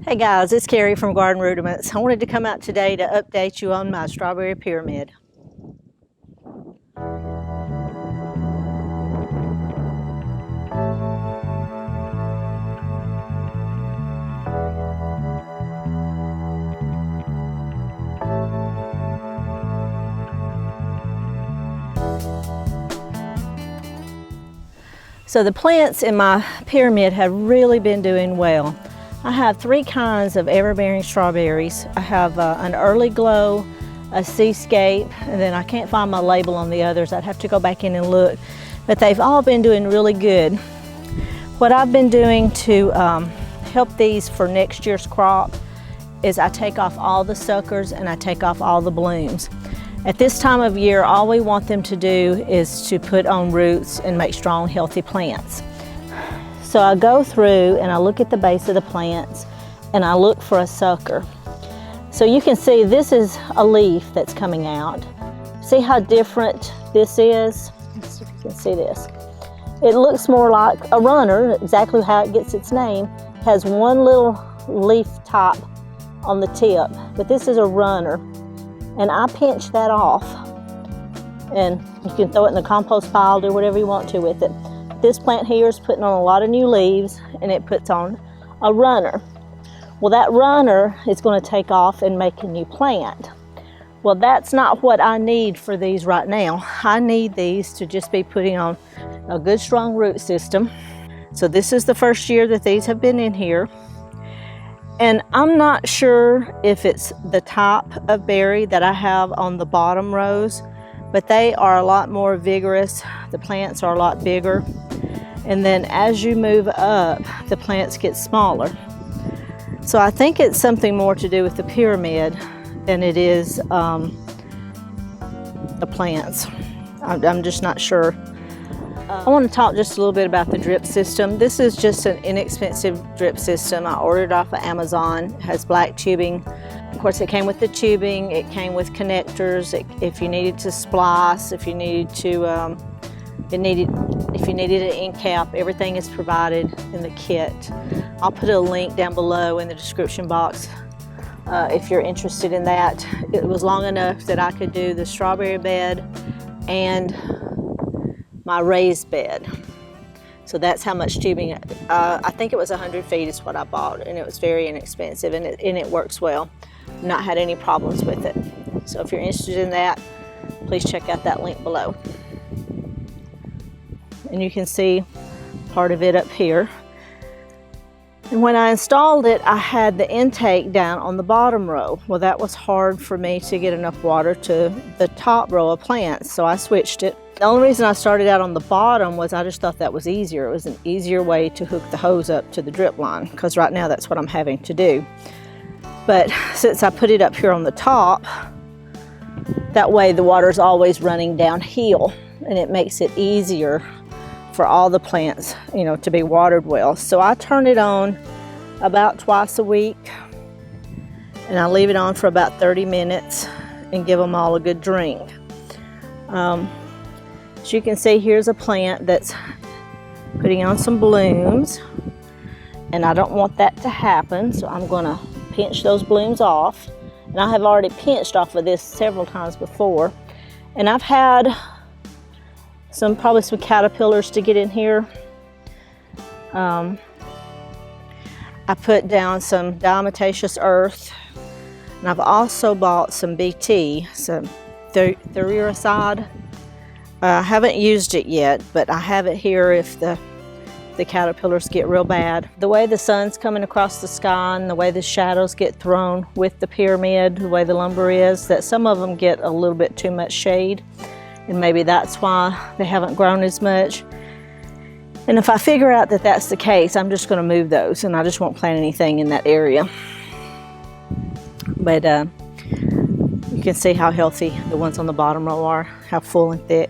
Hey guys, it's Carrie from Garden Rudiments. I wanted to come out today to update you on my strawberry pyramid. So the plants in my pyramid have really been doing well. I have three kinds of ever-bearing strawberries. I have an early glow, a seascape, and then I can't find my label on the others. I'd have to go back in and look, but they've all been doing really good. What I've been doing to help these for next year's crop is I take off all the suckers and I take off all the blooms. At this time of year, all we want them to do is to put on roots and make strong, healthy plants. So I go through and I look at the base of the plants and I look for a sucker. So you can see this is a leaf that's coming out. See how different this is? Let's see if you can see this. It looks more like a runner, exactly how it gets its name. It has one little leaf top on the tip, but this is a runner. And I pinch that off, and you can throw it in the compost pile, do whatever you want to with it. This plant here is putting on a lot of new leaves, and it puts on a runner. Well, that runner is going to take off and make a new plant. Well, that's not what I need for these right now. I need these to just be putting on a good strong root system. So this is the first year that these have been in here. And I'm not sure if it's the type of berry that I have on the bottom rows, but they are a lot more vigorous. The plants are a lot bigger. And then as you move up, the plants get smaller. So I think it's something more to do with the pyramid than it is the plants. I'm just not sure. I want to talk just a little bit about the drip system. This is just an inexpensive drip system. I ordered off of Amazon. It has black tubing. Of course, it came with the tubing. It came with connectors. If you needed to splice, if you needed to, if you needed an end cap, everything is provided in the kit. I'll put a link down below in the description box if you're interested in that. It was long enough that I could do the strawberry bed and my raised bed. So that's how much tubing, I think it was 100 feet is what I bought, and it was very inexpensive, and it works well. Not had any problems with it. So if you're interested in that, please check out that link below. And you can see part of it up here. And when I installed it, I had the intake down on the bottom row. Well, that was hard for me to get enough water to the top row of plants, so I switched it. The only reason I started out on the bottom was I just thought that was easier. It was an easier way to hook the hose up to the drip line, because right now that's what I'm having to do. But since I put it up here on the top, that way the water's always running downhill, and it makes it easier for all the plants, you know, to be watered well. So I turn it on about twice a week, and I leave it on for about 30 minutes and give them all a good drink. As you can see, here's a plant that's putting on some blooms, and I don't want that to happen, so I'm going to pinch those blooms off. And I have already pinched off of this several times before, and I've had probably some caterpillars to get in here. I put down some diatomaceous earth, and I've also bought some BT, some thuricide. I haven't used it yet, but I have it here if the caterpillars get real bad. The way the sun's coming across the sky and the way the shadows get thrown with the pyramid, the way the lumber is, that some of them get a little bit too much shade, and maybe that's why they haven't grown as much. And if I figure out that that's the case, I'm just going to move those, and I just won't plant anything in that area. But you can see how healthy the ones on the bottom row are, how full and thick.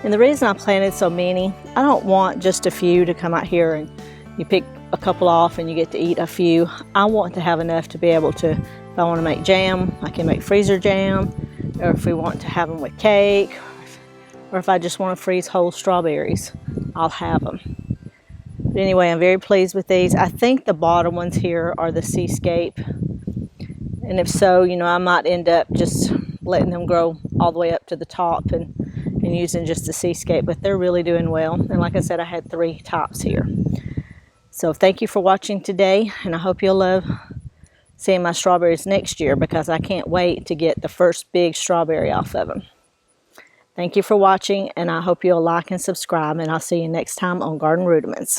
And the reason I planted so many, I don't want just a few to come out here and you pick a couple off and you get to eat a few. I want to have enough to be able to, if I want to make jam, I can make freezer jam, or if we want to have them with cake, or if I just want to freeze whole strawberries, I'll have them. But anyway, I'm very pleased with these. I think the bottom ones here are the Seascape. And if so, you know, I might end up just letting them grow all the way up to the top and using just the Seascape. But they're really doing well. And like I said, I had 3 tops here. So thank you for watching today. And I hope you'll love seeing my strawberries next year, because I can't wait to get the first big strawberry off of them. Thank you for watching, and I hope you'll like and subscribe, and I'll see you next time on Garden Rudiments.